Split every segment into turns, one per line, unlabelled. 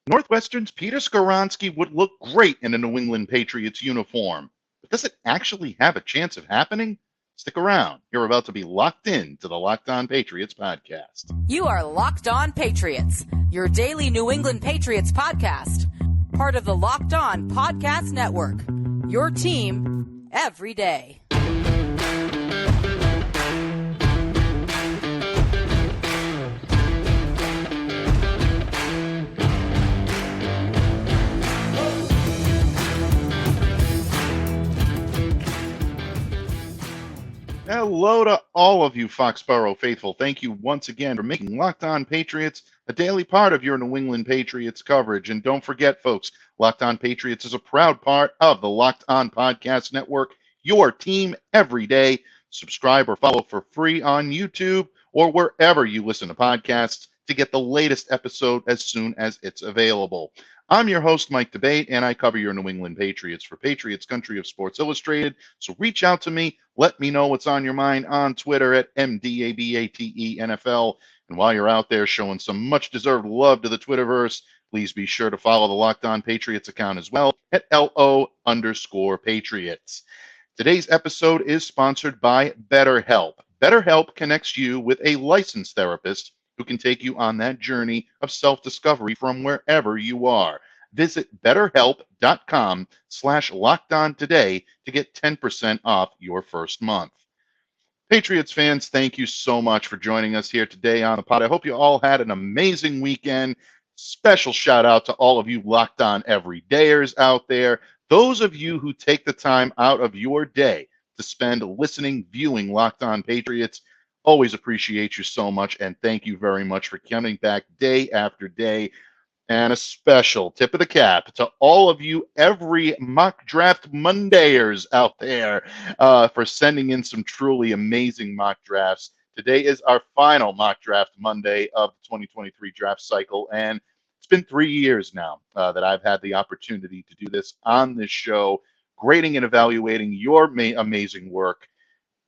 Northwestern's Peter Skoronski would look great in a New England Patriots uniform. But does it actually have a chance of happening? Stick around. You're about to be locked in to the Locked On Patriots podcast.
You are Locked On Patriots, your daily New England Patriots podcast. Part of the Locked On Podcast Network, your team every day.
Hello to all of you Foxborough faithful. Thank you once again for making Locked On Patriots a daily part of your New England Patriots coverage. And don't forget, folks, Locked On Patriots is a proud part of the Locked On Podcast Network, your team every day. Subscribe or follow for free on YouTube or wherever you listen to podcasts to get the latest episode as soon as it's available. I'm your host, Mike Debate, and I cover your New England Patriots for Patriots Country of Sports Illustrated. So reach out to me. Let me know what's on your mind on Twitter at MDABATENFL. And while you're out there showing some much-deserved love to the Twitterverse, please be sure to follow the Locked On Patriots account as well at LO_Patriots. Today's episode is sponsored by BetterHelp. BetterHelp connects you with a licensed therapist who can take you on that journey of self-discovery from wherever you are. Visit betterhelp.com/lockedon today to get 10% off your first month. Patriots fans, thank you so much for joining us here today on the pod. I hope you all had an amazing weekend. Special shout out to all of you Locked On Everydayers out there. Those of you who take the time out of your day to spend listening, viewing Locked On Patriots, always appreciate you so much, and thank you very much for coming back day after day. And a special tip of the cap to all of you every mock draft Mondayers out there for sending in some truly amazing mock drafts. Today is our final mock draft Monday of the 2023 draft cycle, and it's been 3 years now that I've had the opportunity to do this on this show, grading and evaluating your amazing work.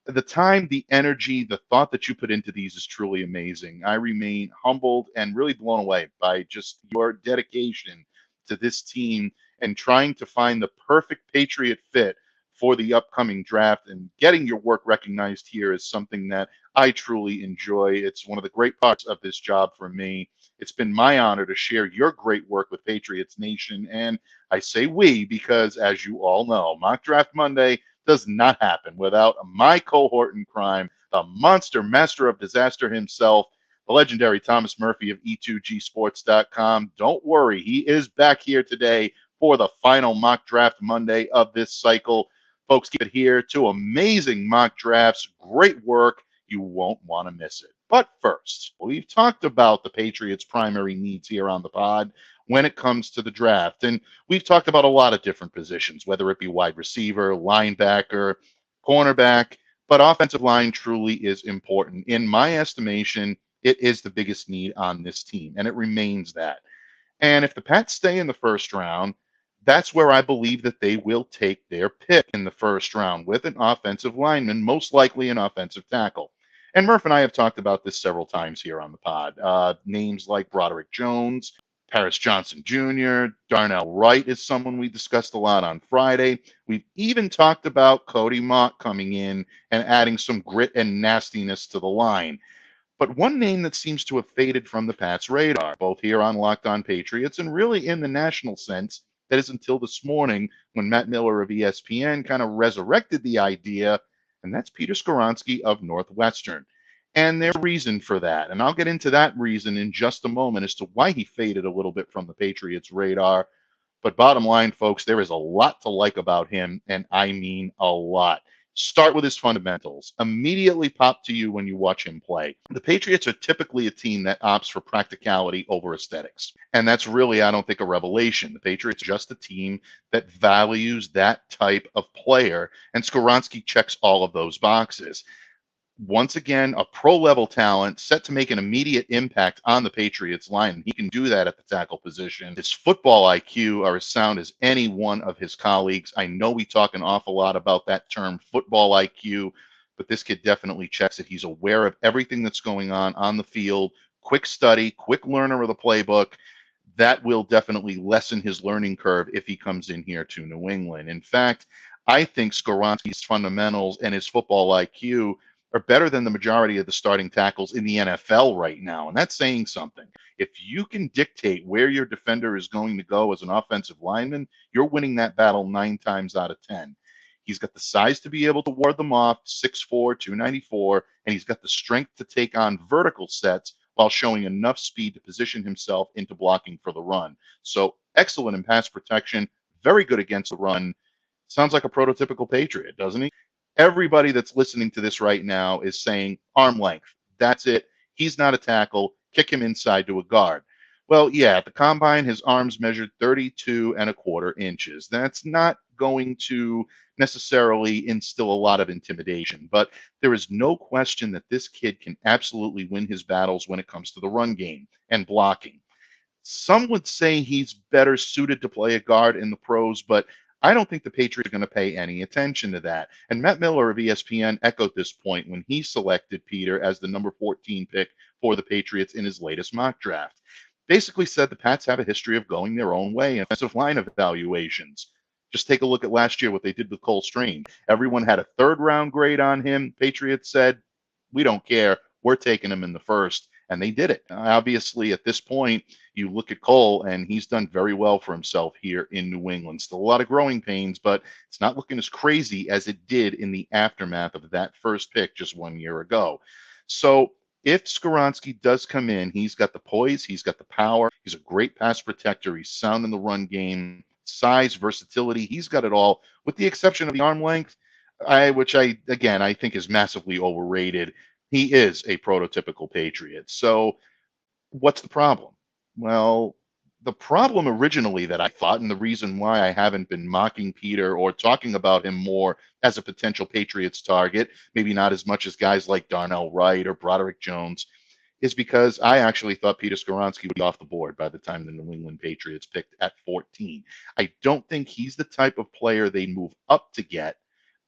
The time, the energy, the thought that you put into these is truly amazing. I remain humbled and really blown away by just your dedication to this team and trying to find the perfect Patriot fit for the upcoming draft, and getting your work recognized here is something that I truly enjoy. It's one of the great parts of this job for me. It's been my honor to share your great work with Patriots Nation, and I say we because, as you all know, Mock Draft Monday does not happen without my cohort in crime, the monster master of disaster himself, the legendary Thomas Murphy of E2GSports.com. Don't worry, he is back here today for the final Mock Draft Monday of this cycle. Folks, keep it here. 2 amazing mock drafts. Great work. You won't want to miss it. But first, we've talked about the Patriots' primary needs here on the pod when it comes to the draft. And we've talked about a lot of different positions, whether it be wide receiver, linebacker, cornerback, but offensive line truly is important. In my estimation, it is the biggest need on this team, and it remains that. And if the Pats stay in the first round, that's where I believe that they will take their pick in the first round with an offensive lineman, most likely an offensive tackle. And Murph and I have talked about this several times here on the pod. Names like Broderick Jones, Paris Johnson Jr., Darnell Wright is someone we discussed a lot on Friday. We've even talked about Cody Mott coming in and adding some grit and nastiness to the line. But one name that seems to have faded from the Pats' radar, both here on Locked On Patriots and really in the national sense, that is until this morning when Matt Miller of ESPN kind of resurrected the idea, and that's Peter Skoronski of Northwestern. And there's a reason for that. And I'll get into that reason in just a moment as to why he faded a little bit from the Patriots' radar. But bottom line, folks, there is a lot to like about him, and I mean a lot. Start with his fundamentals. Immediately pop to you when you watch him play. The Patriots are typically a team that opts for practicality over aesthetics. And that's really, I don't think, a revelation. The Patriots are just a team that values that type of player, and Skoronski checks all of those boxes. Once again, a pro-level talent set to make an immediate impact on the Patriots line. He can do that at the tackle position. His football IQ are as sound as any one of his colleagues. I know we talk an awful lot about that term, football IQ, but this kid definitely checks it. He's aware of everything that's going on the field, quick study, quick learner of the playbook. that will definitely lessen his learning curve if he comes in here to New England. In fact, I think Skoronski's fundamentals and his football IQ are better than the majority of the starting tackles in the NFL right now. And that's saying something. If you can dictate where your defender is going to go as an offensive lineman, you're winning that battle 9 times out of 10. He's got the size to be able to ward them off, 6'4", 294, and he's got the strength to take on vertical sets while showing enough speed to position himself into blocking for the run. So excellent in pass protection, very good against the run. Sounds like a prototypical Patriot, doesn't he? Everybody that's listening to this right now is saying arm length. That's it. He's not a tackle. Kick him inside to a guard. Well, yeah, at the combine, his arms measured 32.25 inches. That's not going to necessarily instill a lot of intimidation, but there is no question that this kid can absolutely win his battles when it comes to the run game and blocking. Some would say he's better suited to play a guard in the pros, but I don't think the Patriots are going to pay any attention to that. And Matt Miller of ESPN echoed this point when he selected Peter as the number 14 pick for the Patriots in his latest mock draft. Basically said the Pats have a history of going their own way in offensive line evaluations. Just take a look at last year, what they did with Cole Strange. Everyone had a third-round grade on him. Patriots said, we don't care. We're taking him in the first. And they did it. Obviously, at this point, you look at Cole, and he's done very well for himself here in New England. Still a lot of growing pains, but it's not looking as crazy as it did in the aftermath of that first pick just 1 year ago. So if Skoronski does come in, he's got the poise, he's got the power, he's a great pass protector, he's sound in the run game, size, versatility, he's got it all, with the exception of the arm length, which I think is massively overrated. He is a prototypical Patriot. So what's the problem? Well, the problem originally that I thought, and the reason why I haven't been mocking Peter or talking about him more as a potential Patriots target, maybe not as much as guys like Darnell Wright or Broderick Jones, is because I actually thought Peter Skoronski would be off the board by the time the New England Patriots picked at 14. I don't think he's the type of player they move up to get,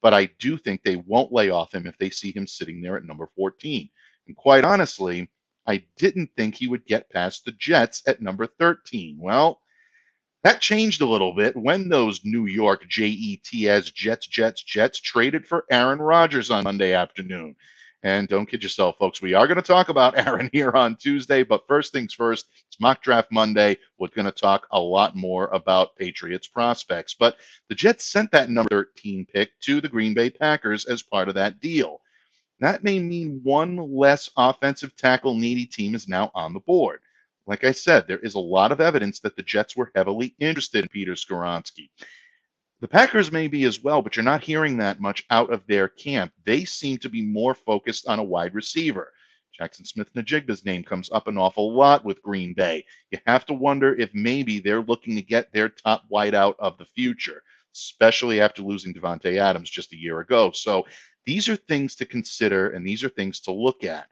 but I do think they won't lay off him if they see him sitting there at number 14. And quite honestly, I didn't think he would get past the Jets at number 13. Well, that changed a little bit when those New York Jets traded for Aaron Rodgers on Monday afternoon. And don't kid yourself, folks, we are going to talk about Aaron here on Tuesday, but first things first, it's Mock Draft Monday. We're going to talk a lot more about Patriots prospects. But the Jets sent that number 13 pick to the Green Bay Packers as part of that deal. That may mean one less offensive tackle needy team is now on the board. Like I said, there is a lot of evidence that the Jets were heavily interested in Peter Skoronski. The Packers may be as well, but you're not hearing that much out of their camp. They seem to be more focused on a wide receiver. Jackson Smith-Njigba's name comes up an awful lot with Green Bay. You have to wonder if maybe they're looking to get their top wideout of the future, especially after losing Deonte Adams just a year ago. So these are things to consider, and these are things to look at.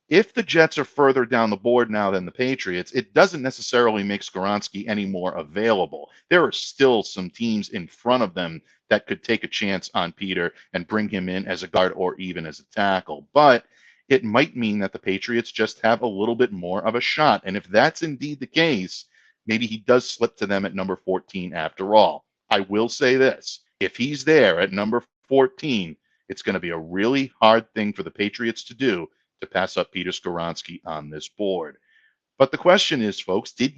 If the Jets are further down the board now than the Patriots, it doesn't necessarily make Skoronski any more available. There are still some teams in front of them that could take a chance on Peter and bring him in as a guard or even as a tackle. But it might mean that the Patriots just have a little bit more of a shot. And if that's indeed the case, maybe he does slip to them at number 14 after all. I will say this. If he's there at number 14, it's going to be a really hard thing for the Patriots to do to pass up Peter Skoronski on this board. But the question is, folks, did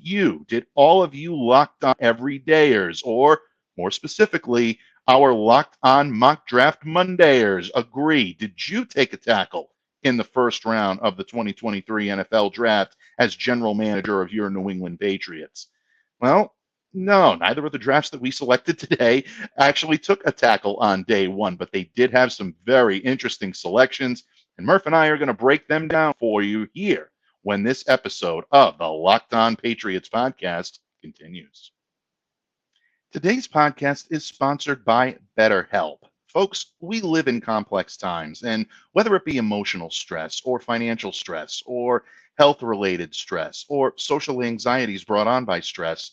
all of you Locked On Everydayers, or more specifically, our Locked On Mock Draft Mondayers agree? Did you take a tackle in the first round of the 2023 NFL Draft as general manager of your New England Patriots? Well, no, neither of the drafts that we selected today actually took a tackle on day one, but they did have some very interesting selections. And Murph and I are going to break them down for you here when this episode of the Locked On Patriots podcast continues. Today's podcast is sponsored by BetterHelp. Folks, we live in complex times, and whether it be emotional stress or financial stress or health-related stress or social anxieties brought on by stress,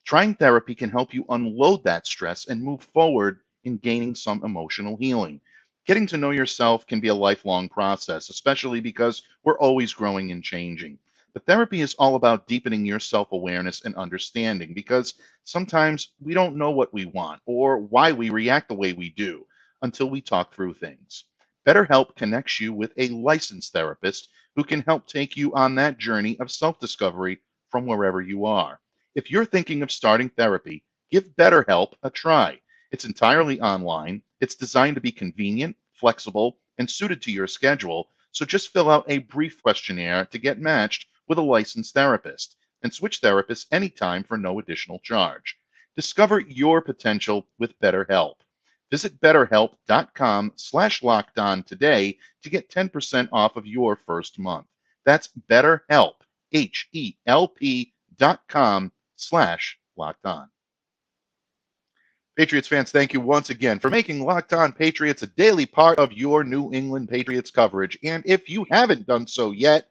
trying therapy can help you unload that stress and move forward in gaining some emotional healing. Getting to know yourself can be a lifelong process, especially because we're always growing and changing. But therapy is all about deepening your self awareness and understanding because sometimes we don't know what we want or why we react the way we do until we talk through things. BetterHelp connects you with a licensed therapist who can help take you on that journey of self discovery from wherever you are. If you're thinking of starting therapy, give BetterHelp a try. It's entirely online, it's designed to be convenient, flexible, and suited to your schedule. So just fill out a brief questionnaire to get matched with a licensed therapist and switch therapists anytime for no additional charge. Discover your potential with BetterHelp. Visit betterhelp.com/lockedon today to get 10% off of your first month. That's BetterHelp, HELP.com/lockedon. Patriots fans, thank you once again for making Locked On Patriots a daily part of your New England Patriots coverage. And if you haven't done so yet,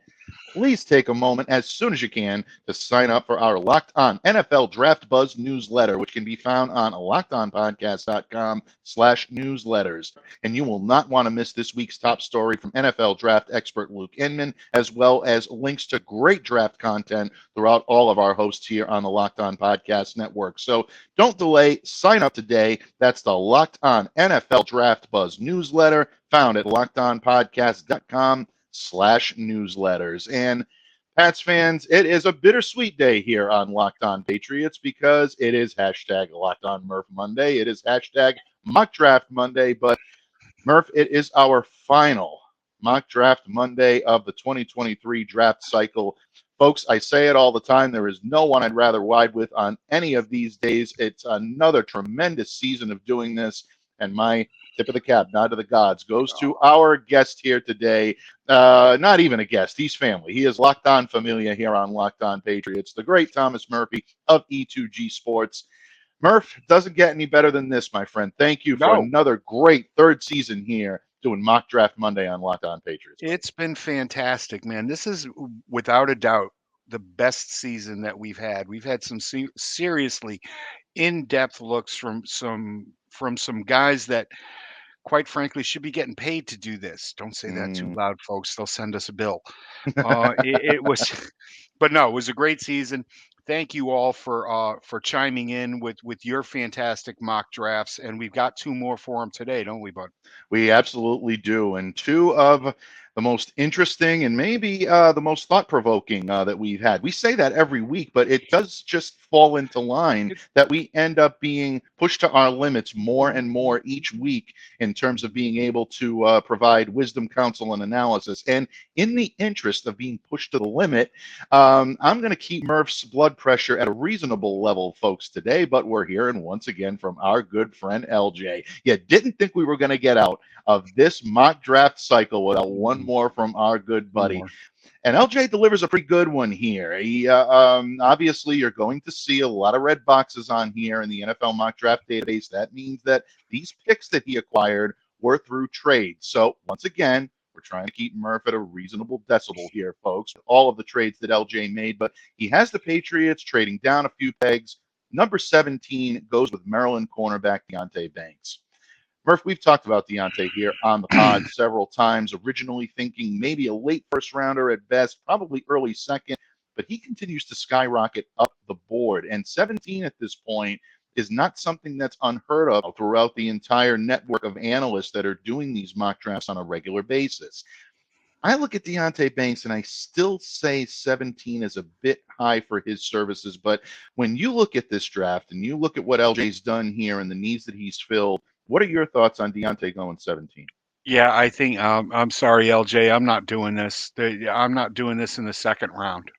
please take a moment as soon as you can to sign up for our Locked On NFL Draft Buzz newsletter, which can be found on lockedonpodcast.com/newsletters. And you will not want to miss this week's top story from NFL draft expert Luke Inman, as well as links to great draft content throughout all of our hosts here on the Locked On Podcast Network. So don't delay, sign up today. That's the Locked On NFL Draft Buzz newsletter found at lockedonpodcast.com/newsletters. And Pats fans, it is a bittersweet day here on Locked On Patriots because it is hashtag Locked On Murph Monday. It is hashtag Mock Draft Monday. But Murph, it is our final Mock Draft Monday of the 2023 draft cycle. Folks, I say it all the time. There is no one I'd rather ride with on any of these days. It's another tremendous season of doing this. And my tip of the cap, nod to the gods, goes to our guest here today. Not even a guest. He's family. He is Locked On Familia here on Locked On Patriots, the great Thomas Murphy of E2G Sports. Murph, doesn't get any better than this, my friend. Thank you for another great third season here doing Mock Draft Monday on Locked On Patriots.
It's been fantastic, man. This is without a doubt the best season that we've had. We've had some seriously in-depth looks from some guys that, quite frankly, should be getting paid to do this. Don't say that too loud, folks. They'll send us a bill. It was, but no, it was a great season. Thank you all for chiming in with your fantastic mock drafts, and we've got two more for them today, don't we, bud?
We absolutely do, and two of the most interesting and maybe the most thought-provoking that we've had. We say that every week, but it does just fall into line that we end up being pushed to our limits more and more each week in terms of being able to provide wisdom, counsel, and analysis. And in the interest of being pushed to the limit, I'm going to keep Murph's blood pressure at a reasonable level, folks, today, but we're hearing once again from our good friend LJ. You didn't think we were going to get out of this mock draft cycle without one more from our good buddy. And LJ delivers a pretty good one here. He obviously, you're going to see a lot of red boxes on here in the NFL mock draft database. That means that these picks that he acquired were through trades. So once again, we're trying to keep Murph at a reasonable decibel here, folks. All of the trades that LJ made, but he has the Patriots trading down a few pegs. Number 17 goes with Maryland cornerback Deonte Banks. Murph, we've talked about Deonte here on the pod several times, originally thinking maybe a late first rounder at best, probably early second, but he continues to skyrocket up the board. And 17 at this point is not something that's unheard of throughout the entire network of analysts that are doing these mock drafts on a regular basis. I look at Deonte Banks and I still say 17 is a bit high for his services. But when you look at this draft and you look at what LJ's done here and the needs that he's filled, what are your thoughts on Deonte going 17?
Yeah, I think I'm sorry, LJ. I'm not doing this. I'm not doing this in the second round.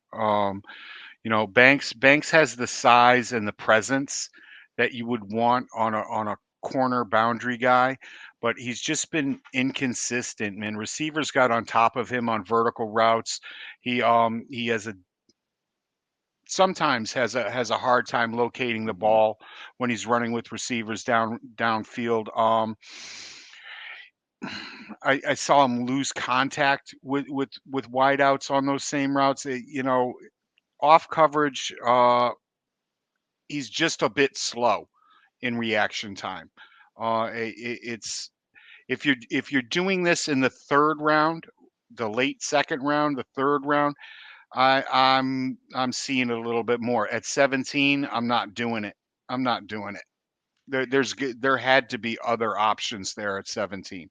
Banks has the size and the presence that you would want on a corner boundary guy, but he's just been inconsistent, man. Receivers got on top of him on vertical routes. He sometimes has a hard time locating the ball when he's running with receivers downfield. I saw him lose contact with wideouts on those same routes. Off coverage, he's just a bit slow in reaction time. It's if you're doing this in the third round, the late second round, the third round, I'm seeing it a little bit more. At 17, I'm not doing it. I'm not doing it. There had to be other options there at 17.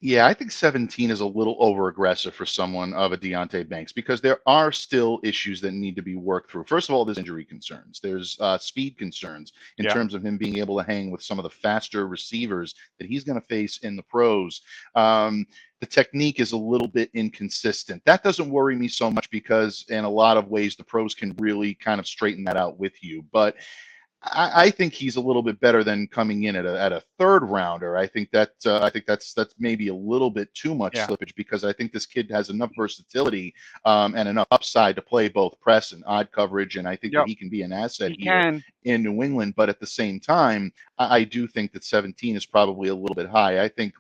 Yeah, I think 17 is a little over aggressive for someone of a Deonte Banks because there are still issues that need to be worked through. First of all, there's injury concerns. There's speed concerns in
Yeah.
terms of him being able to hang with some of the faster receivers that he's going to face in the pros. The technique is a little bit inconsistent. That doesn't worry me so much because in a lot of ways the pros can really kind of straighten that out with you. But I think he's a little bit better than coming in at a third rounder. I think that's maybe a little bit too much
Yeah.
slippage because I think this kid has enough versatility and enough upside to play both press and odd coverage, and I think that
Yep.
he can be an asset
He
here
can.
in New England. But at the same time, I do think that 17 is probably a little bit high. I think.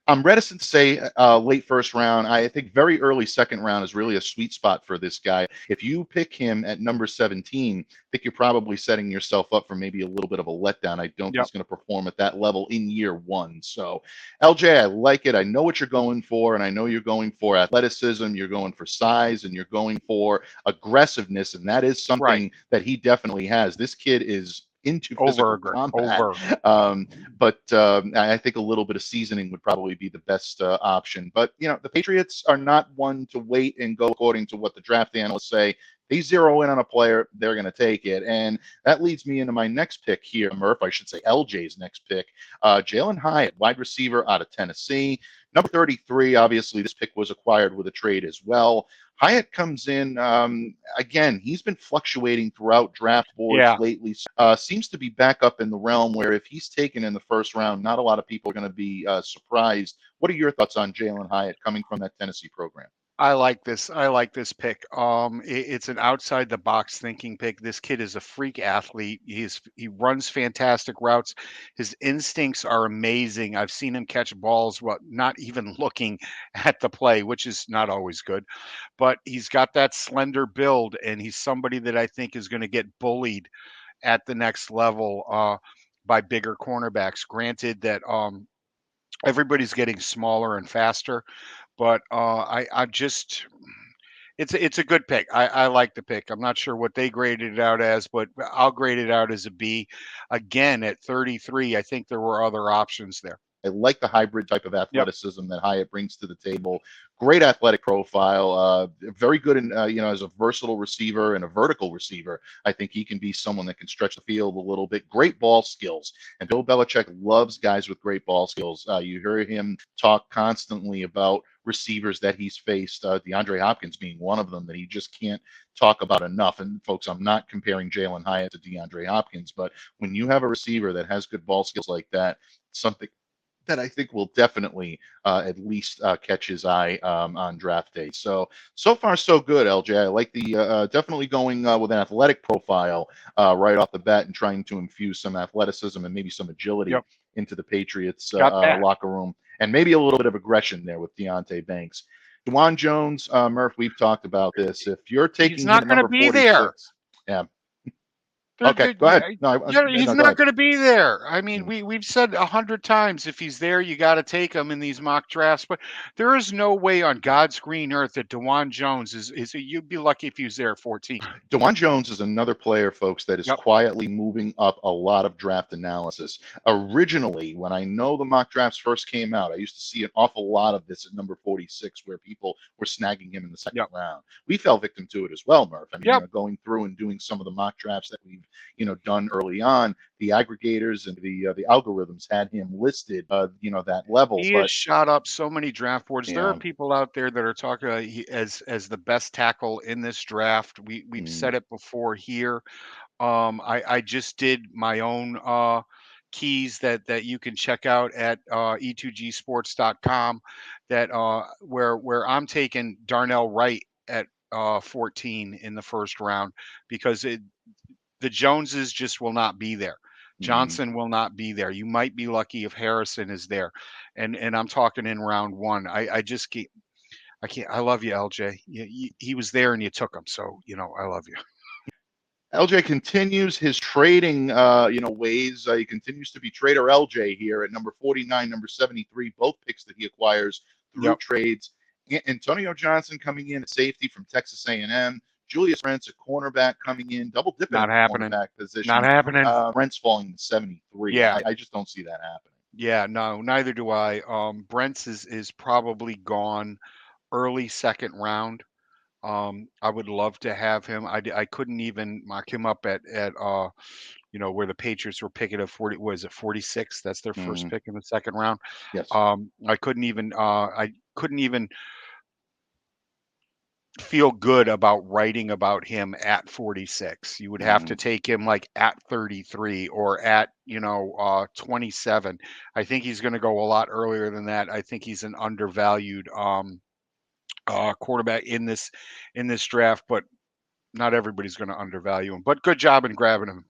I'm reticent to say late first round. I think very early second round is really a sweet spot for this guy. If you pick him at number 17, I think you're probably setting yourself up for maybe a little bit of a letdown. I don't think
Yep.
he's going to perform at that level in year one. So, LJ, I like it. I know what you're going for, and I know you're going for athleticism, you're going for size, and you're going for aggressiveness, and that is something
Right.
that he definitely has. This kid is into physical combat.
Over.
But I think a little bit of seasoning would probably be the best option. But, the Patriots are not one to wait and go according to what the draft analysts say. They zero in on a player, they're going to take it. And that leads me into my next pick here, Murph. I should say LJ's next pick. Jalen Hyatt, wide receiver out of Tennessee. Number 33, obviously, this pick was acquired with a trade as well. Hyatt comes in, again, he's been fluctuating throughout draft boards
Yeah.
lately. Seems to be back up in the realm where if he's taken in the first round, not a lot of people are going to be surprised. What are your thoughts on Jalen Hyatt coming from that Tennessee program?
I like this. I like this pick. It's an outside the box thinking pick. This kid is a freak athlete. He runs fantastic routes. His instincts are amazing. I've seen him catch balls, not even looking at the play, which is not always good. But he's got that slender build, and he's somebody that I think is going to get bullied at the next level by bigger cornerbacks. Granted that everybody's getting smaller and faster, but I just it's a good pick. I like the pick. I'm not sure what they graded it out as, but I'll grade it out as a B. Again, at 33, I think there were other options there.
I like the hybrid type of
Yep.
athleticism that Hyatt brings to the table. Great athletic profile. Very good in as a versatile receiver and a vertical receiver. I think he can be someone that can stretch the field a little bit. Great ball skills, and Bill Belichick loves guys with great ball skills. You hear him talk constantly about receivers that he's faced. DeAndre Hopkins being one of them that he just can't talk about enough. And folks, I'm not comparing Jalen Hyatt to DeAndre Hopkins, but when you have a receiver that has good ball skills like that, something that I think will definitely at least catch his eye on draft day. So far, so good, LJ. I like the definitely going with an athletic profile right off the bat and trying to infuse some athleticism and maybe some agility
Yep.
into the Patriots
Got that.
locker room, and maybe a little bit of aggression there with Deonte Banks. Dwan Jones, Murph, we've talked about this. If you're taking
He's not
him
going to
number
be
46,
there.
yeah. Okay, go ahead. No,
He's
go
not
ahead.
going to be there. I mean,
Mm.
we've said 100 times if he's there, you got to take him in these mock drafts. But there is no way on God's green earth that Dewan Jones is. You'd be lucky if he was there at 14.
Dewan Jones is another player, folks, that is
Yep.
quietly moving up a lot of draft analysis. Originally, when I know the mock drafts first came out, I used to see an awful lot of this at number 46 where people were snagging him in the second
Yep.
round. We fell victim to it as well, Murph. I mean,
Yep.
going through and doing some of the mock drafts that we've, done early on, the aggregators and the algorithms had him listed, that level.
He
But
has shot up so many draft boards. There are
yeah,
people out there that are talking as the best tackle in this draft. We've said it before here. I just did my own keys that you can check out at e2gsports.com that where I'm taking Darnell Wright at 14 in the first round because the Joneses just will not be there. Johnson will not be there. You might be lucky if Harrison is there, and I'm talking in round one. I just can't. I can't. I love you, LJ. He was there and you took him, so I love you.
LJ continues his trading, ways. He continues to be Trader LJ here at number 49, number 73, both picks that he acquires through
Yep.
trades Antonio Johnson coming in at safety from Texas A&M. Julius Brents, a cornerback, coming in, double dipping
Not
at the
happening.
cornerback
Not
position.
happening.
Brent's falling to 73.
Yeah.
I just don't see that happening.
Yeah, no, neither do I. Brent's is probably gone early second round. I would love to have him. I couldn't even mock him up at where the Patriots were picking at 40, was it 46? That's their first
Mhm.
pick in the second round.
Yes.
I couldn't even feel good about writing about him at 46. You would have to
Mhm.
take him like at 33 or at 27. I think he's going to go a lot earlier than that. I think he's an undervalued quarterback in this draft, but not everybody's going to undervalue him. But good job in grabbing him.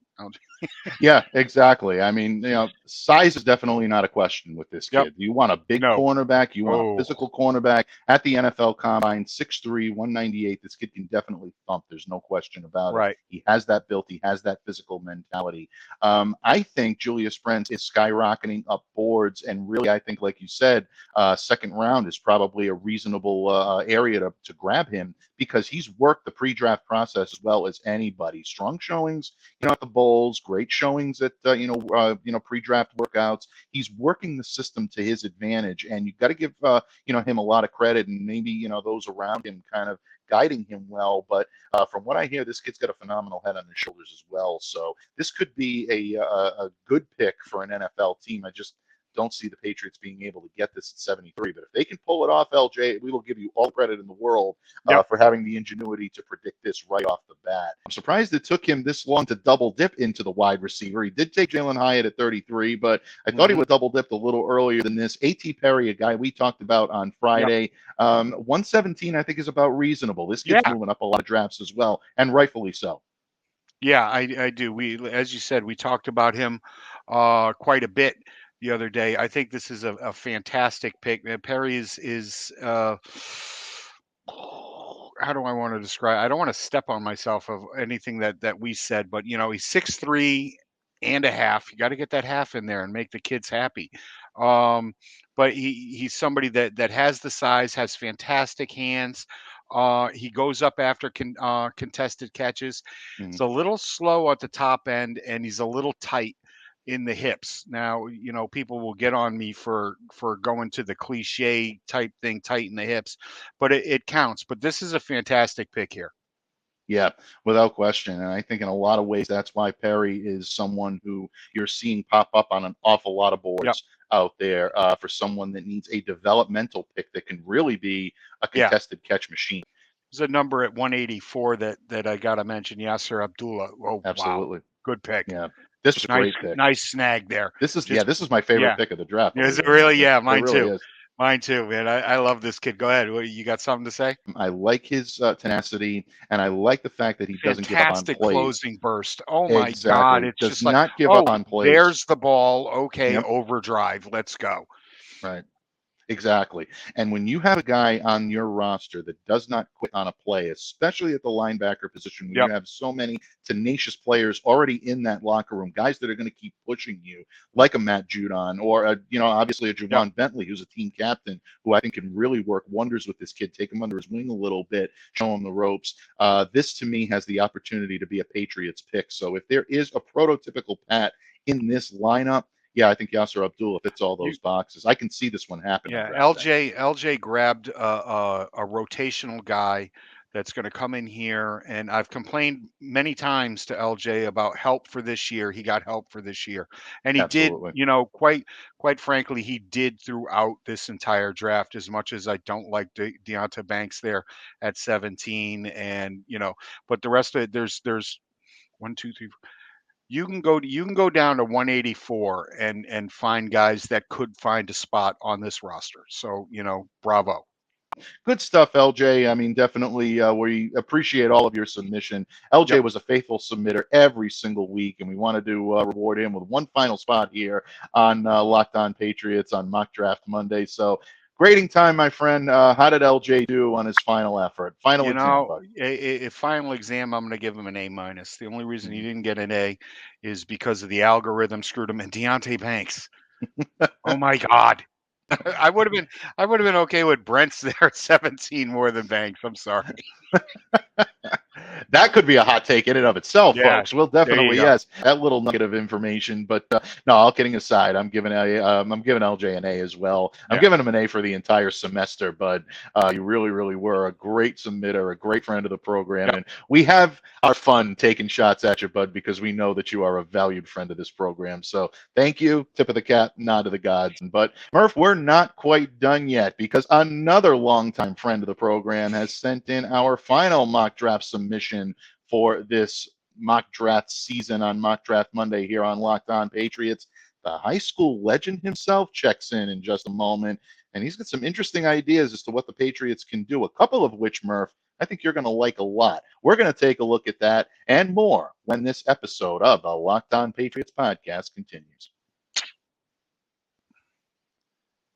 Yeah, exactly. I mean, size is definitely not a question with this
Yep.
kid. You want a big
No.
cornerback, you want a
Oh,
physical cornerback at the NFL Combine, 6'3", 198. This kid can definitely thump. There's no question about it.
right.
He has that built. He has that physical mentality. I think Julius Brents is skyrocketing up boards, and really, I think, like you said, second round is probably a reasonable area to grab him because he's worked the pre-draft process as well as anybody. Strong showings, at the bowls, great showings at pre-draft workouts. He's working the system to his advantage, and you've got to give him a lot of credit, and maybe those around him kind of guiding him well. But from what I hear, this kid's got a phenomenal head on his shoulders as well. So this could be a good pick for an NFL team. I just don't see the Patriots being able to get this at 73. But if they can pull it off, LJ, we will give you all credit in the world
Yep.
for having the ingenuity to predict this right off the bat. I'm surprised it took him this long to double dip into the wide receiver. He did take Jalen Hyatt at 33, but I thought he would double dipped a little earlier than this. A.T. Perry, a guy we talked about on Friday, 117 I think is about reasonable. This kid's
Yeah.
moving up a lot of drafts as well, and rightfully so.
Yeah, I do. As you said, we talked about him quite a bit the other day. I think this is a fantastic pick. Perry is how do I want to describe? I don't want to step on myself of anything that we said, but he's 6'3" and a half. You got to get that half in there and make the kids happy. Um, but he's somebody that has the size, has fantastic hands. He goes up after contested catches. It's
Mhm.
a little slow at the top end, and he's a little tight in the hips. Now, people will get on me for going to the cliche type thing, tight in the hips, but it counts. But this is a fantastic pick here.
Yeah, without question. And I think in a lot of ways, that's why Perry is someone who you're seeing pop up on an awful lot of
Yep.
boards out there for someone that needs a developmental pick that can really be a
Yeah.
contested catch machine.
There's a number at 184 that I got to mention, Yasser Abdullah. Oh, wow.
Absolutely.
Good pick.
Yeah. This was a
Nice,
great pick.
nice snag there.
This is my favorite pick of the draft.
Is
believe
it
or
really?
not.
Yeah,
It
mine
really
too.
is.
Mine too, man. I love this kid. Go ahead. You got something to say?
I like his tenacity, and I like the fact that he doesn't give up on
Fantastic
plays.
closing burst. Oh my God.
Exactly.
It's
Does
just like,
not give up
oh,
on plays.
there's the ball. Okay,
Yep.
overdrive. Let's go.
Right. Exactly. And when you have a guy on your roster that does not quit on a play, especially at the linebacker position, when
Yep.
you have so many tenacious players already in that locker room, guys that are going to keep pushing you, like a Matt Judon or, obviously a Javon Bentley, who's a team captain, who I think can really work wonders with this kid, take him under his wing a little bit, show him the ropes. This, to me, has the opportunity to be a Patriots pick. So if there is a prototypical Pat in this lineup, yeah, I think Yasser Abdullah fits all those boxes. I can see this one happening.
Yeah, LJ grabbed a rotational guy that's going to come in here, and I've complained many times to LJ about help for this year. He got help for this year, and he
Absolutely.
did. Quite frankly, he did throughout this entire draft. As much as I don't like Deonte Banks there at 17, and but the rest of it, there's 1, 2, 3. You can go down to 184 and find guys that could find a spot on this roster. So, bravo.
Good stuff, LJ. I mean, definitely we appreciate all of your submission. LJ was a faithful submitter every single week, and we wanted to reward him with one final spot here on Locked On Patriots on Mock Draft Monday. So, grading time, my friend. How did LJ do on his final effort? Final exam, bud.
A final exam, I'm going to give him an A minus. The only reason he didn't get an A is because of the algorithm screwed him. And Deonte Banks. Oh my God. I would have been okay with Brent's there at 17 more than Banks. I'm sorry.
That could be a hot take in and of itself,
Yeah,
folks. We'll
there you
definitely,
go.
yes, that little nugget of information. But no, all kidding aside, I'm giving LJ an A as well. I'm
Yeah,
giving him an A for the entire semester. But you really, really were a great submitter, a great friend of the program,
yeah.
and we have our fun taking shots at you, bud, because we know that you are a valued friend of this program. So thank you, tip of the cap, nod to the gods. But Murph, we're not quite done yet because another longtime friend of the program has sent in our final mock draft submission for this mock draft season on Mock Draft Monday here on Locked On Patriots. The high school legend himself checks in just a moment, and he's got some interesting ideas as to what the Patriots can do, a couple of which, Murph, I think you're going to like a lot. We're going to take a look at that and more when this episode of the Locked On Patriots podcast continues.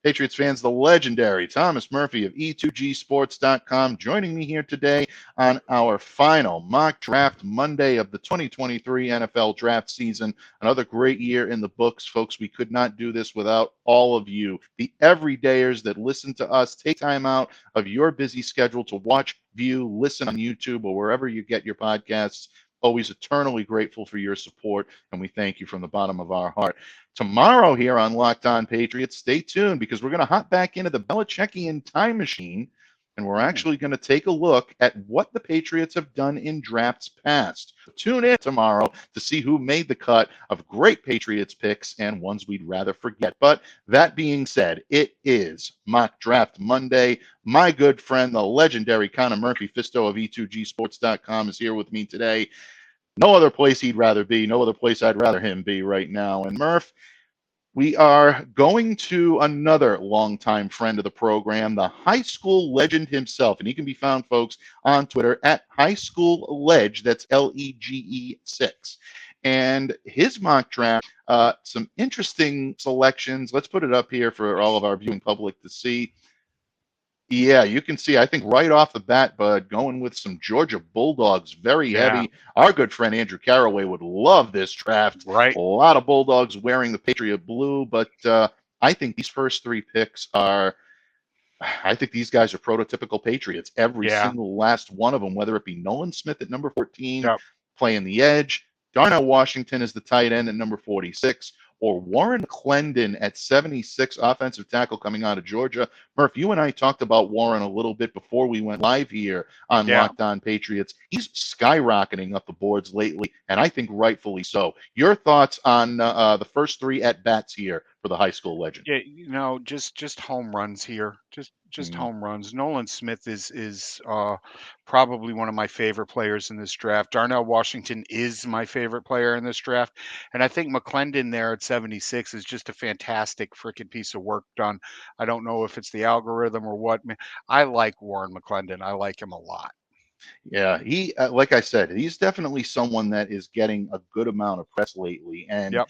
Patriots fans, the legendary Thomas Murphy of E2GSports.com joining me here today on our final mock draft Monday of the 2023 NFL draft season. Another great year in the books, folks. We could not do this without all of you, the everydayers that listen to us. Take time out of your busy schedule to watch, view, listen on YouTube or wherever you get your podcasts. Always eternally grateful for your support, and we thank you from the bottom of our heart. Tomorrow here on Locked On Patriots, stay tuned because we're going to hop back into the Belichickian time machine, and we're actually going to take a look at what the Patriots have done in drafts past. Tune in tomorrow to see who made the cut of great Patriots picks and ones we'd rather forget. But that being said, it is Mock Draft Monday. My good friend, the legendary Connor Murphy Fisto of E2GSports.com is here with me today. No other place he'd rather be, no other place I'd rather him be right now. And Murph, we are going to another longtime friend of the program, the high school legend himself. And he can be found, folks, on Twitter at High School Ledge. That's LEGE6. And his mock draft, some interesting selections. Let's put it up here for all of our viewing public to see. Yeah, you can see, I think right off the bat, bud, going with some Georgia Bulldogs, very heavy. Our good friend Andrew Caraway would love this draft.
Right.
A lot of Bulldogs wearing the Patriot blue, but I think these first three picks are, I think these guys are prototypical Patriots. Every
Yeah.
single last one of them, whether it be Nolan Smith at number 14,
Yep.
playing the edge, Darnell Washington is the tight end at number 46, or Warren McClendon at 76, offensive tackle coming out of Georgia. Murph, you and I talked about Warren a little bit before we went live here on Locked On Patriots. He's skyrocketing up the boards lately, and I think rightfully so. Your thoughts on the first three at-bats here for the high school legend?
Yeah, just home runs here. Just home runs. Nolan Smith is probably one of my favorite players in this draft. Darnell Washington is my favorite player in this draft, and I think McClendon there at 76 is just a fantastic freaking piece of work done. I don't know if it's the algorithm or what. Man, I like Warren McClendon. I like him a lot.
Yeah, he, like I said, he's definitely someone that is getting a good amount of press lately, and
Yep.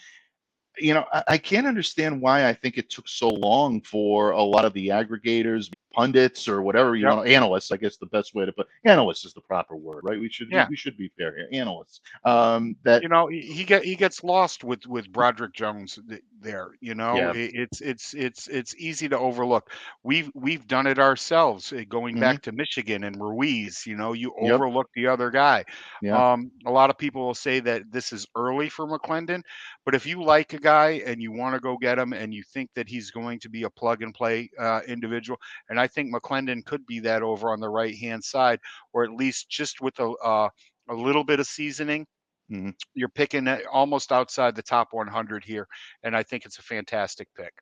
I can't understand why I think it took so long for a lot of the aggregators, pundits, or whatever you
Yep.
want, analysts, I guess the best way to put analysts is the proper word, right? We should
Yeah.
we should be fair here. Analysts.
You know, he gets lost with Broderick Jones there. You know,
Yeah.
it's easy to overlook. We've done it ourselves going
Hmm.
back to Michigan and Ruiz. You know, you
Yep.
overlook the other guy.
Yeah.
A lot of people will say that this is early for McClendon, but if you like a guy and you want to go get him and you think that he's going to be a plug and play individual, and I think McClendon could be that over on the right hand side, or at least just with a little bit of seasoning.
Hmm.
You're picking almost outside the top 100 here, and I think it's a fantastic pick.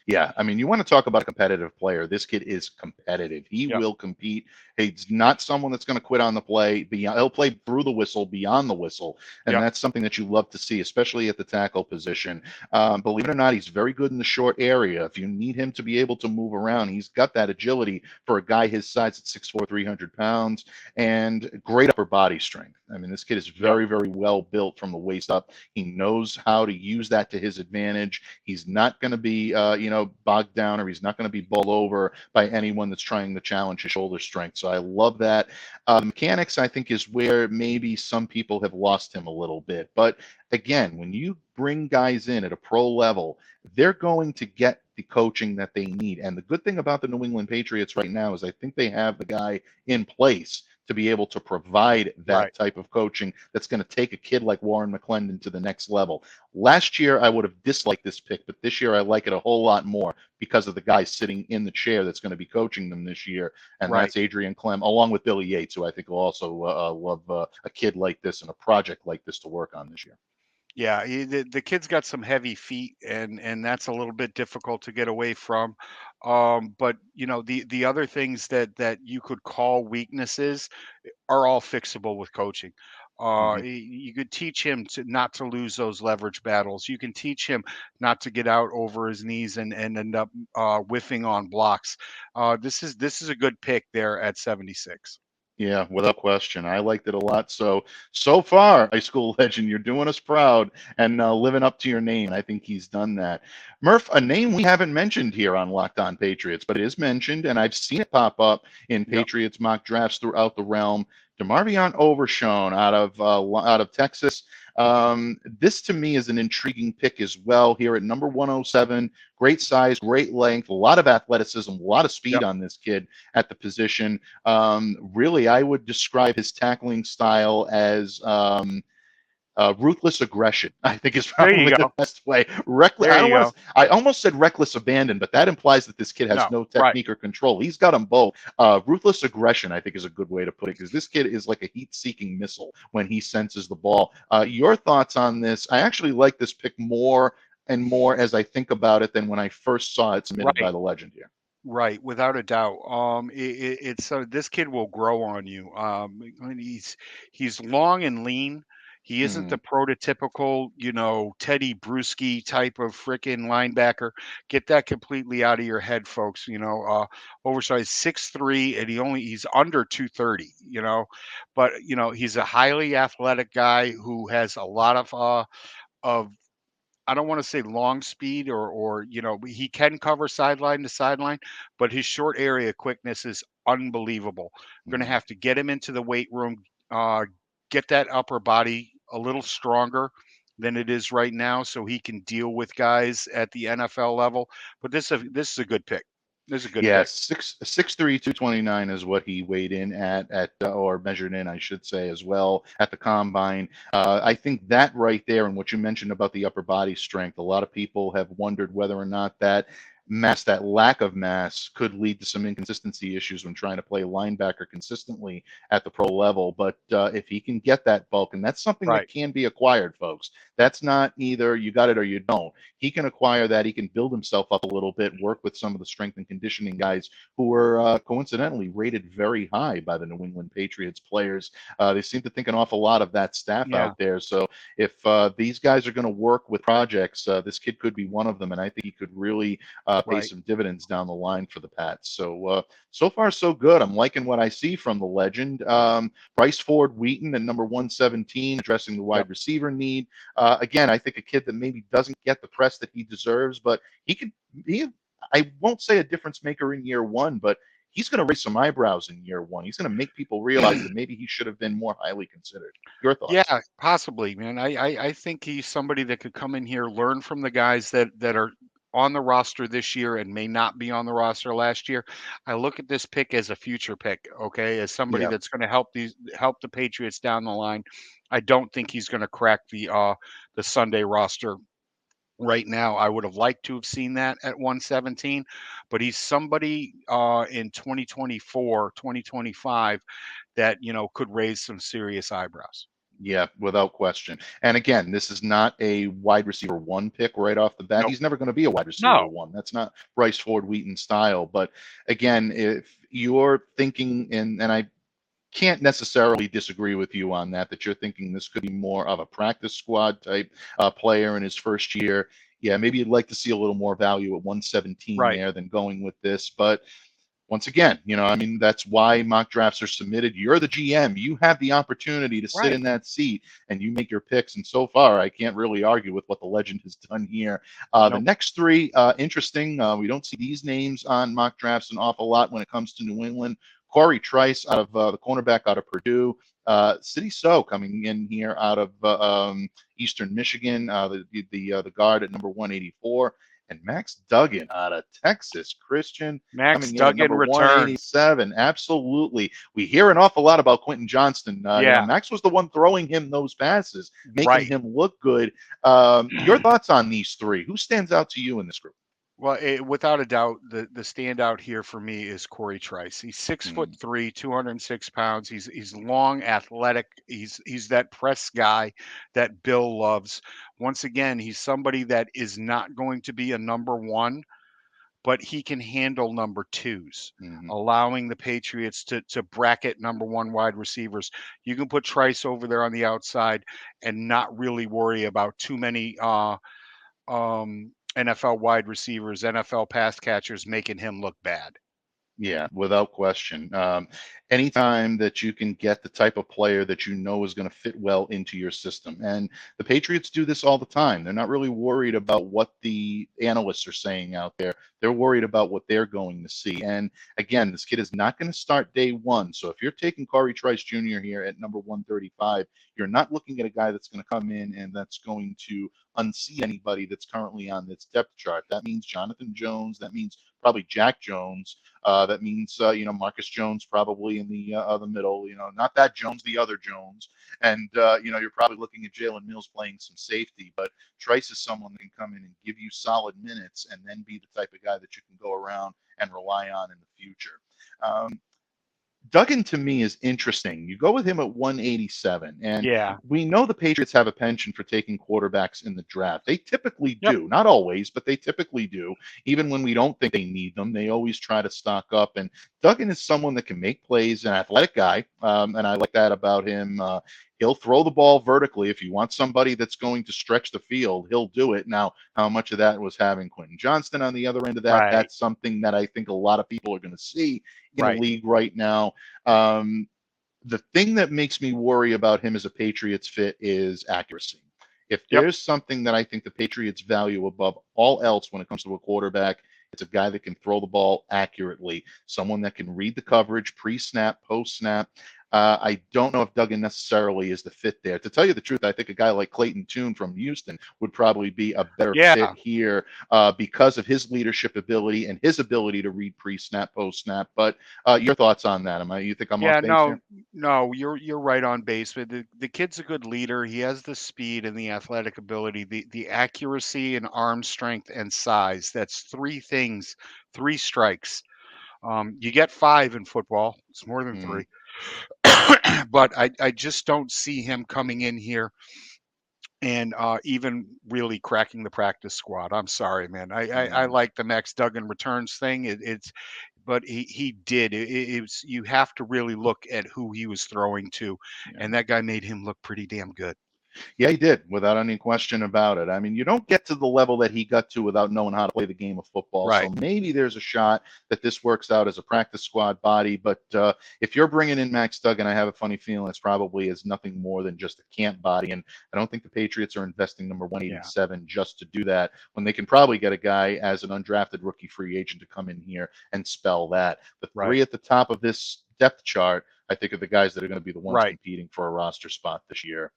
Yeah, I mean, you want to talk about a competitive player. This kid is competitive. He
Yep.
will compete. He's not someone that's going to quit on the play. He'll play through the whistle, beyond the whistle, and
Yep.
that's something that you love to see, especially at the tackle position. Believe it or not, he's very good in the short area. If you need him to be able to move around, he's got that agility for a guy his size at 6'4", 300 pounds, and great upper body strength. I mean, this kid is very, very well built from the waist up. He knows how to use that to his advantage. He's not going to be, bogged down, or he's not going to be bowled over by anyone that's trying to challenge his shoulder strength. So I love that. Mechanics, I think, is where maybe some people have lost him a little bit. But again, when you bring guys in at a pro level, they're going to get the coaching that they need. And the good thing about the New England Patriots right now is I think they have the guy in place to be able to provide
Right.
that type of coaching that's going to take a kid like Warren McClendon to the next level. Last year, I would have disliked this pick, but this year I like it a whole lot more because of the guy sitting in the chair that's going to be coaching them this year, and
Right.
that's Adrian Clem, along with Billy Yates, who I think will also love a kid like this and a project like this to work on this year.
Yeah, the kid's got some heavy feet, and that's a little bit difficult to get away from. But the other things that you could call weaknesses are all fixable with coaching.
Mhm.
You could teach him to not to lose those leverage battles. You can teach him not to get out over his knees and end up whiffing on blocks. This is a good pick there at 76.
Yeah, without question. I liked it a lot. So far, high school legend, you're doing us proud and living up to your name. I think he's done that. Murph, a name we haven't mentioned here on Locked On Patriots, but it is mentioned, and I've seen it pop up in
Yep.
Patriots mock drafts throughout the realm. DeMarvion Overshone out of Texas. This to me is an intriguing pick as well here at number 107. Great size, great length, a lot of athleticism, a lot of speed
Yep.
on this kid at the position. Really, I would describe his tackling style as ruthless aggression. I think is
There you
probably the
go.
best way. Reckless.
There
I don't
you
want
go.
to. I almost said reckless abandon, but that implies that this kid has
No.
no
Right.
technique or control. He's got them both. Ruthless aggression, I think, is a good way to put it because this kid is like a heat-seeking missile when he senses the ball. Your thoughts on this? I actually like this pick more and more as I think about it than when I first saw it submitted by
Right.
the legend here.
Right, without a doubt. It's this kid will grow on you. And he's long and lean. He isn't
Hmm.
the prototypical, Teddy Bruschi type of frickin' linebacker. Get that completely out of your head, folks. Oversized 6'3", and he's under 230. But he's a highly athletic guy who has a lot of I don't want to say long speed or he can cover sideline to sideline, but his short area quickness is unbelievable. Going to
Hmm.
have to get him into the weight room, get that upper body a little stronger than it is right now, so he can deal with guys at the NFL level. But this is a good pick. This is a good
Yeah,
pick.
6'3", 229 is what he weighed in at or measured in, I should say, as well at the combine. I think that right there, and what you mentioned about the upper body strength, a lot of people have wondered whether or not that lack of mass could lead to some inconsistency issues when trying to play linebacker consistently at the pro level. But if he can get that bulk, and that's something that
Right,
can be acquired, folks. That's not either you got it or you don't. He can acquire that. He can build himself up a little bit, work with some of the strength and conditioning guys who were coincidentally rated very high by the New England Patriots players. They seem to think an awful lot of that staff
yeah,
out there. So if these guys are going to work with projects, this kid could be one of them, and I think he could really pay
right.
some dividends down the line for the Pats. So far so good. I'm liking what I see from the legend. Bryce Ford Wheaton at number 117, addressing the
Yep.
wide receiver need. Again, I think a kid that maybe doesn't get the press that he deserves, but he could he I won't say a difference maker in year one, but he's going to raise some eyebrows in year one. He's going to make people realize that maybe he should have been more highly considered. Your thoughts?
Yeah, possibly, man. I think he's somebody that could come in here, learn from the guys that are on the roster this year and may not be on the roster last year. I look at this pick as a future pick, okay, as somebody
Yeah.
that's going to help the Patriots down the line. I don't think he's going to crack the Sunday roster right now. I would have liked to have seen that at 117, but he's somebody in 2024, 2025 that, could raise some serious eyebrows.
Yeah, without question. And again, this is not a wide receiver one pick right off the bat.
Nope.
He's never going to be a wide receiver
No.
one. That's not Bryce Ford Wheaton style. But again, if you're thinking, and I can't necessarily disagree with you on that you're thinking this could be more of a practice squad type player in his first year. Yeah, maybe you'd like to see a little more value at 117
Right.
there than going with this. But once again, I mean, that's why mock drafts are submitted. You're the GM. You have the opportunity to sit
Right.
in that seat and you make your picks. And so far, I can't really argue with what the legend has done here. The
Nope.
next three, interesting. We don't see these names on mock drafts an awful lot when it comes to New England. Corey Trice out of the cornerback out of Purdue. City So coming in here out of Eastern Michigan, the guard at number 184. And Max Duggan out of Texas Christian
Max
coming in at
Duggan
number
returns.
187. Absolutely. We hear an awful lot about Quentin Johnston.
Yeah.
Max was the one throwing him those passes, making
Right.
him look good. Your thoughts on these three? Who stands out to you in this group?
Well, without a doubt, the standout here for me is Corey Trice. He's 6'3", 206 pounds. He's long, athletic. He's that press guy that Bill loves. Once again, he's somebody that is not going to be a number one, but he can handle number twos,
Mm-hmm.
allowing the Patriots to bracket number one wide receivers. You can put Trice over there on the outside and not really worry about too many NFL wide receivers, NFL pass catchers making him look bad.
Yeah, without question. Anytime that you can get the type of player that you know is going to fit well into your system. And the Patriots do this all the time. They're not really worried about what the analysts are saying out there. They're worried about what they're going to see. And again, this kid is not going to start day one. So if you're taking Corey Trice Jr. here at number 135, you're not looking at a guy that's going to come in and that's going to unseat anybody that's currently on this depth chart. That means Jonathan Jones. That means probably Jack Jones. That means Marcus Jones probably in the middle. Not that Jones, the other Jones. And you're probably looking at Jalen Mills playing some safety. But Trice is someone that can come in and give you solid minutes and then be the type of guy that you can go around and rely on in the future. Duggan to me is interesting. You go with him at 187, and
Yeah.
we know the Patriots have a penchant for taking quarterbacks in the draft. They typically
Yep.
do, not always, but they typically do. Even when we don't think they need them, they always try to stock up. And Duggan is someone that can make plays, an athletic guy, and I like that about him. He'll throw the ball vertically. If you want somebody that's going to stretch the field, he'll do it. Now, how much of that was having Quentin Johnston on the other end of that?
Right.
That's something that I think a lot of people are going to see in
Right.
the league right now. The thing that makes me worry about him as a Patriots fit is accuracy. If
Yep.
there's something that I think the Patriots value above all else when it comes to a quarterback, it's a guy that can throw the ball accurately, someone that can read the coverage pre-snap, post-snap. I don't know if Duggan necessarily is the fit there. To tell you the truth, I think a guy like Clayton Tune from Houston would probably be a better fit here because of his leadership ability and his ability to read pre-snap, post-snap. But your thoughts on that? You think I'm off base here?
No, you're right on base. But the kid's a good leader. He has the speed and the athletic ability, the accuracy and arm strength and size. That's three things, three strikes. You get five in football. It's more than three. But I just don't see him coming in here and even really cracking the practice squad. I'm sorry, man. I like the Max Duggan returns thing. But he did. It was, you have to really look at who he was throwing to, and that guy made him look pretty damn good.
Yeah, he did, without any question about it. I mean, you don't get to the level that he got to without knowing how to play the game of football.
Right.
So maybe there's a shot that this works out as a practice squad body. But if you're bringing in Max Duggan, I have a funny feeling it's probably is nothing more than just a camp body. And I don't think the Patriots are investing number 187 just to do that when they can probably get a guy as an undrafted rookie free agent to come in here and spell that. The three at the top of this depth chart, I think, are the guys that are going to be the ones competing for a roster spot this year.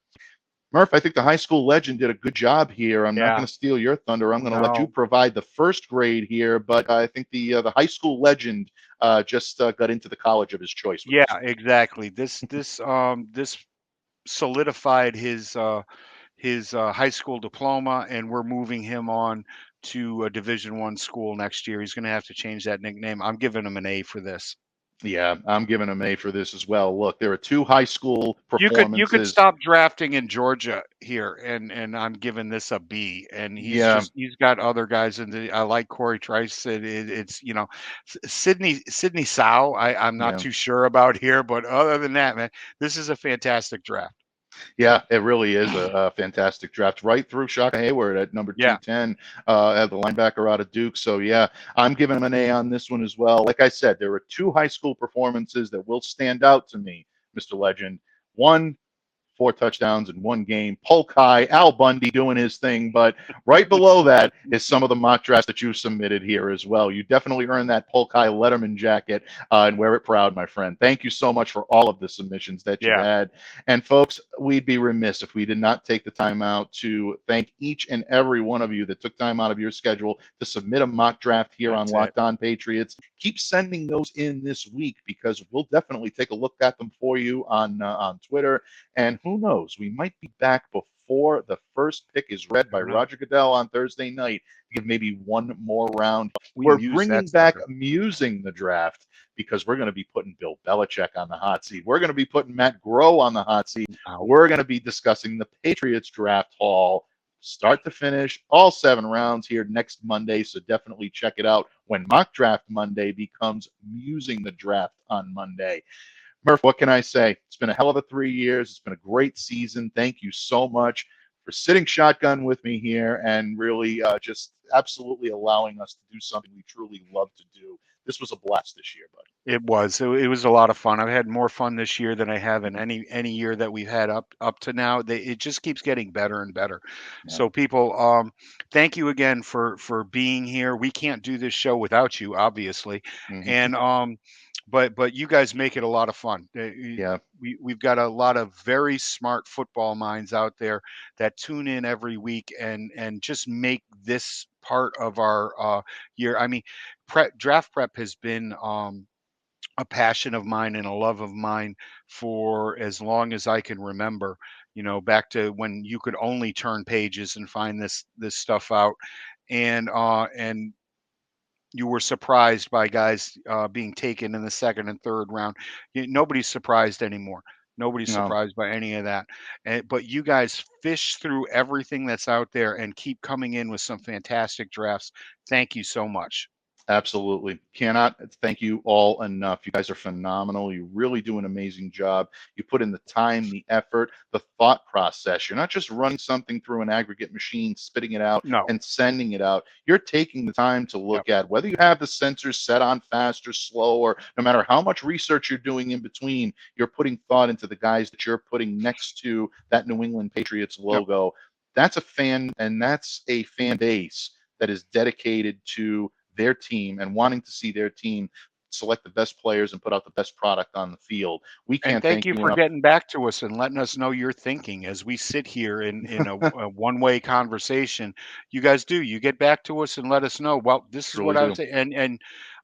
Murph, I think the high school legend did a good job here. I'm not going to steal your thunder. I'm going to let you provide the first grade here, but I think the high school legend just got into the college of his choice.
Yeah, exactly. This solidified his high school diploma, and we're moving him on to a Division I school next year. He's going to have to change that nickname. I'm giving him an A for this.
Yeah, I'm giving him A for this as well. Look, there are two high school performances.
You could stop drafting in Georgia here, and I'm giving this a B. And he's got other guys I like Corey Trice. It's Sidney Sow. I'm not too sure about here, but other than that, man, this is a fantastic draft.
Yeah, it really is a fantastic draft. Right through Shaka Hayward at number 210, at the linebacker out of Duke. So, yeah, I'm giving him an A on this one as well. Like I said, there were two high school performances that will stand out to me, Mr. Legend. One, 4 touchdowns in one game. Polk High, Al Bundy doing his thing. But right below that is some of the mock drafts that you submitted here as well. You definitely earned that Polk High Letterman jacket and wear it proud, my friend. Thank you so much for all of the submissions that you've had. And folks, we'd be remiss if we did not take the time out to thank each and every one of you that took time out of your schedule to submit a mock draft here on Locked On Patriots. Keep sending those in this week because we'll definitely take a look at them for you on Twitter. And who knows, we might be back before the first pick is read by Roger Goodell on Thursday night to give maybe one more round. We're bringing back Musing the Draft because we're going to be putting Bill Belichick on the hot seat. We're going to be putting Matt Groh on the hot seat. We're going to be discussing the Patriots draft haul, start to finish, all 7 rounds here next Monday. So definitely check it out when Mock Draft Monday becomes Musing the Draft on Monday. Murph, what can I say? It's been a hell of a 3 years. It's been a great season. Thank you so much for sitting shotgun with me here and really just absolutely allowing us to do something we truly love to do. This was a blast this year, bud.
It was. It was a lot of fun. I've had more fun this year than I have in any year that we've had up to now. It just keeps getting better and better.
Yeah.
So people, thank you again for being here. We can't do this show without you, obviously, and but you guys make it a lot of fun.
Yeah.
We've got a lot of very smart football minds out there that tune in every week and just make this part of our year. I mean, draft prep has been a passion of mine and a love of mine for as long as I can remember. You know, back to when you could only turn pages and find this stuff out, and you were surprised by guys being taken in the 2nd and 3rd round. Nobody's surprised anymore. Nobody's surprised by any of that. But you guys fish through everything that's out there and keep coming in with some fantastic drafts. Thank you so much.
Absolutely. Cannot thank you all enough. You guys are phenomenal. You really do an amazing job. You put in the time, the effort, the thought process. You're not just running something through an aggregate machine, spitting it out and sending it out. You're taking the time to look at whether you have the sensors set on fast or slow, or no matter how much research you're doing in between, you're putting thought into the guys that you're putting next to that New England Patriots logo. That's a fan, and that's a fan base that is dedicated to their team and wanting to see their team select the best players and put out the best product on the field. We can't
and thank you for getting back to us and letting us know your thinking as we sit here in a one-way conversation. You guys do. You get back to us and let us know. Well, this is what I would say. And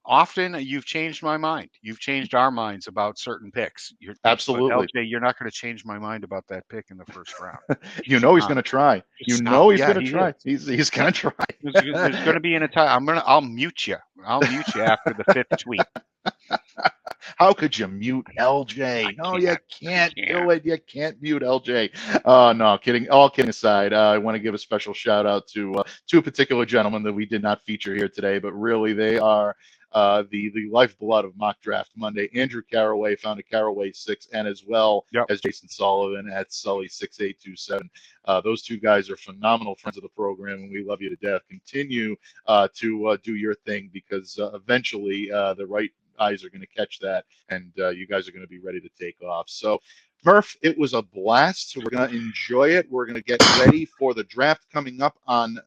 often you've changed my mind. You've changed our minds about certain picks.
Absolutely.
LJ, you're not going to change my mind about that pick in the 1st round.
You know he's going to try. You know he's going to try. He's going to try.
There's going to be an entire. I'll mute you. I'll mute you after the 5th tweet.
How could you mute LJ? No, you can't do it. You can't mute LJ. No, kidding. All kidding aside, I want to give a special shout out to 2 particular gentlemen that we did not feature here today, but really they are the lifeblood of Mock Draft Monday. Andrew Caraway, found at Caraway6, and as well as Jason Sullivan at Sully6827. Those 2 guys are phenomenal friends of the program, and we love you to death. Continue to do your thing because eventually the right eyes are going to catch that, and you guys are going to be ready to take off. So, Murph, it was a blast. We're going to enjoy it. We're going to get ready for the draft coming up on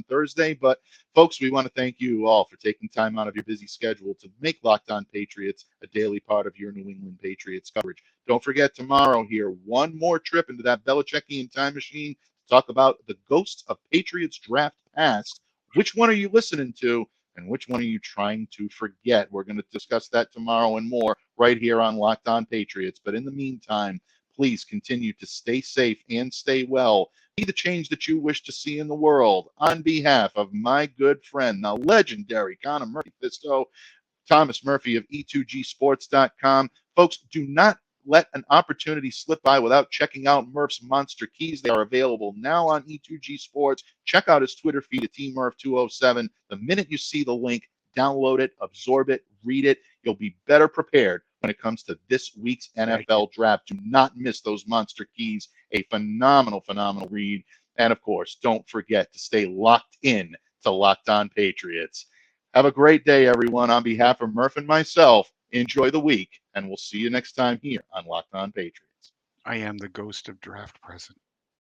Thursday. But, folks, we want to thank you all for taking time out of your busy schedule to make Locked On Patriots a daily part of your New England Patriots coverage. Don't forget tomorrow here, one more trip into that Belichickian time machine to talk about the ghosts of Patriots draft past. Which one are you listening to? And which one are you trying to forget? We're going to discuss that tomorrow and more right here on Locked On Patriots. But in the meantime, please continue to stay safe and stay well. Be the change that you wish to see in the world. On behalf of my good friend, the legendary Connor Murphy Fisto, Thomas Murphy of E2Gsports.com. Folks, do not let an opportunity slip by without checking out Murph's Monster Keys. They are available now on E2G Sports. Check out his Twitter feed at TMurph207. The minute you see the link, download it, absorb it, read it. You'll be better prepared when it comes to this week's NFL draft. Do not miss those Monster Keys. A phenomenal, phenomenal read. And, of course, don't forget to stay locked in to Locked On Patriots. Have a great day, everyone. On behalf of Murph and myself, enjoy the week, and we'll see you next time here on Locked On Patriots.
I am the ghost of draft present.